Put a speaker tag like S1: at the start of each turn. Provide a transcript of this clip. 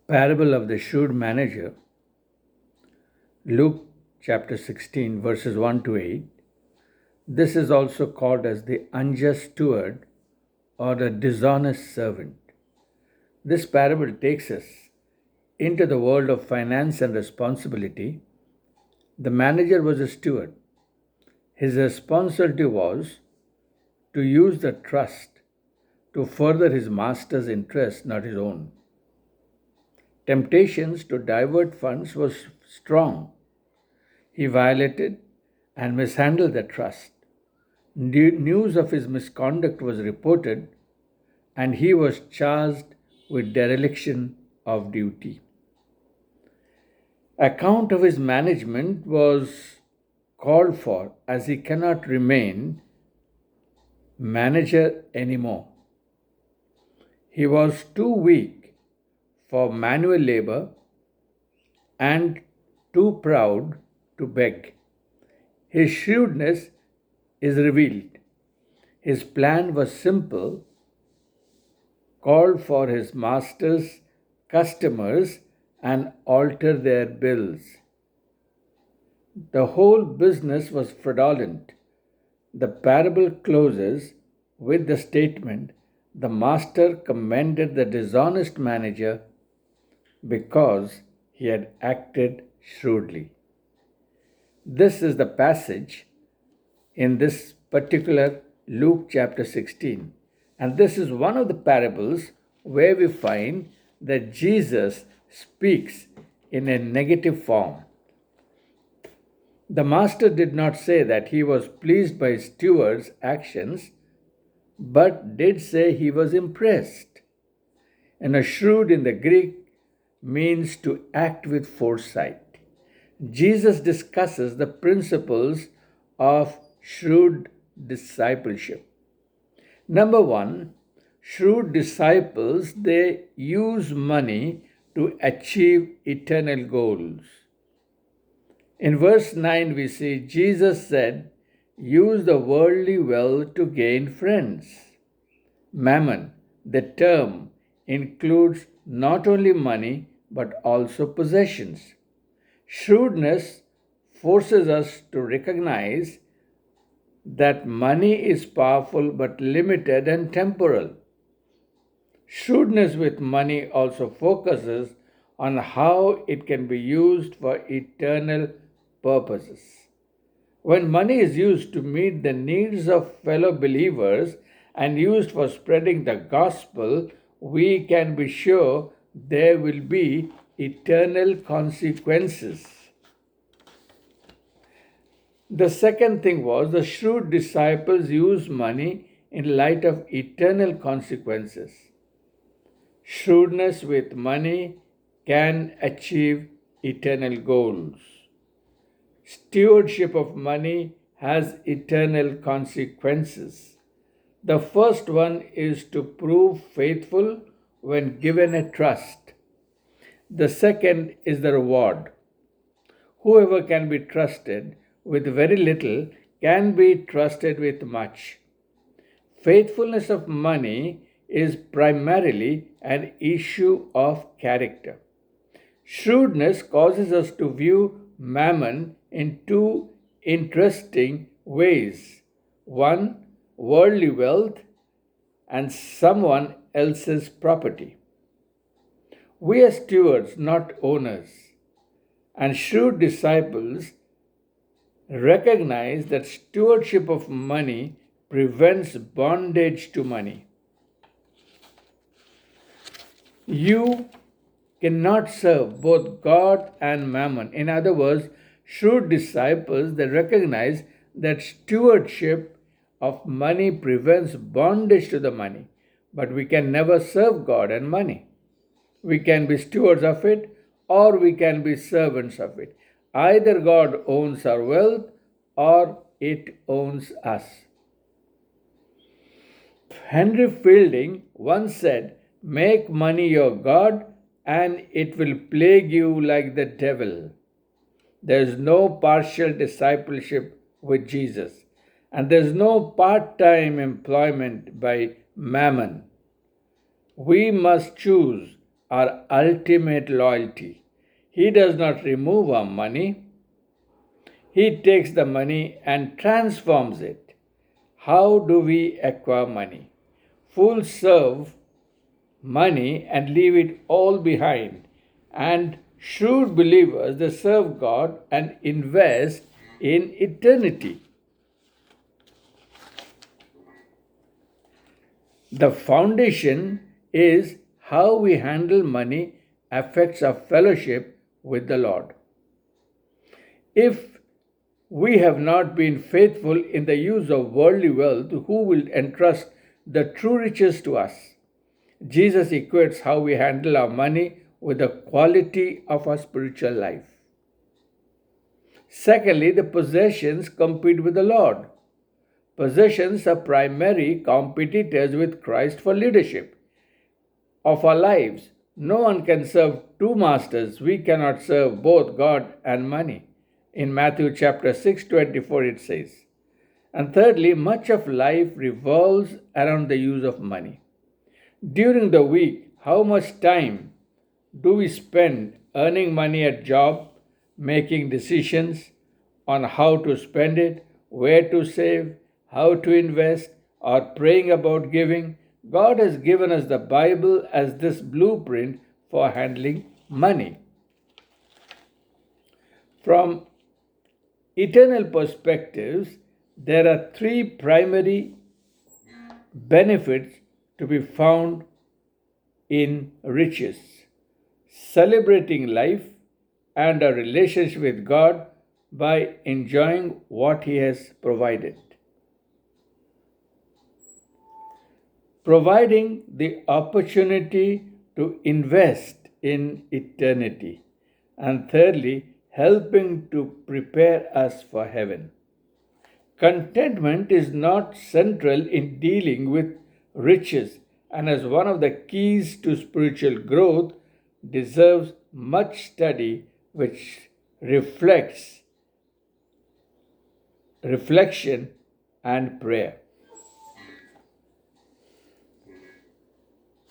S1: Parable of the shrewd manager, Luke chapter 16, verses 1 to 8. This is also called as the unjust steward or the dishonest servant. This parable takes us into the world of finance and responsibility. The manager was a steward. His responsibility was to use the trust to further his master's interest, not his own. Temptations to divert funds was strong. He violated and mishandled the trust. News of his misconduct was reported, and he was charged with dereliction of duty. Account of his management was called for, as he cannot remain manager anymore. He was too weak for manual labor and too proud to beg. His shrewdness is revealed. His plan was simple, called for his master's customers and alter their bills. The whole business was fraudulent. The parable closes with the statement, "The master commended the dishonest manager because he had acted shrewdly." This is the passage in this particular Luke chapter 16. And this is one of the parables where we find that Jesus speaks in a negative form. The master did not say that he was pleased by his steward's actions, but did say he was impressed. And a shrewd in the Greek means to act with foresight. Jesus discusses the principles of shrewd discipleship. Number one, shrewd disciples, they use money to achieve eternal goals. In verse 9, we see Jesus said, "Use the worldly wealth to gain friends." Mammon, the term, includes not only money but also possessions. Shrewdness forces us to recognize that money is powerful but limited and temporal. Shrewdness with money also focuses on how it can be used for eternal purposes. When money is used to meet the needs of fellow believers and used for spreading the gospel, we can be sure there will be eternal consequences. The second thing was the shrewd disciples use money in light of eternal consequences. Shrewdness with money can achieve eternal goals. Stewardship of money has eternal consequences. The first one is to prove faithful when given a trust. The second is the reward. Whoever can be trusted with very little can be trusted with much. Faithfulness of money is primarily an issue of character. Shrewdness causes us to view mammon in two interesting ways. One, worldly wealth, and someone else's property. We are stewards, not owners, and shrewd disciples recognize that stewardship of money prevents bondage to money. You cannot serve both God and mammon. In other words, shrewd disciples, they recognize that stewardship of money prevents bondage to the money, but we can never serve God and money. We can be stewards of it or we can be servants of it. Either God owns our wealth or it owns us. Henry Fielding once said, "Make money your God and it will plague you like the devil." There is no partial discipleship with Jesus, and there is no part-time employment by mammon. We must choose our ultimate loyalty. He does not remove our money, He takes the money and transforms it. How do we acquire money? Fools serve money and leave it all behind, and shrewd believers they serve God and invest in eternity. The foundation is how we handle money affects our fellowship with the Lord. If we have not been faithful in the use of worldly wealth, who will entrust the true riches to us? Jesus equates how we handle our money with the quality of our spiritual life. Secondly, the possessions compete with the Lord. Possessions are primary competitors with Christ for leadership of our lives. No one can serve two masters. We cannot serve both God and money. In Matthew chapter 6:24 it says. And thirdly, much of life revolves around the use of money. During the week, how much time do we spend earning money at job, making decisions on how to spend it, where to save, how to invest, or praying about giving? God has given us the Bible as this blueprint for handling money. From eternal perspectives, there are three primary benefits to be found in riches: celebrating life and a relationship with God by enjoying what He has provided, providing the opportunity to invest in eternity, and thirdly, helping to prepare us for heaven. Contentment is not central in dealing with riches, and as one of the keys to spiritual growth, deserves much study, which reflection and prayer.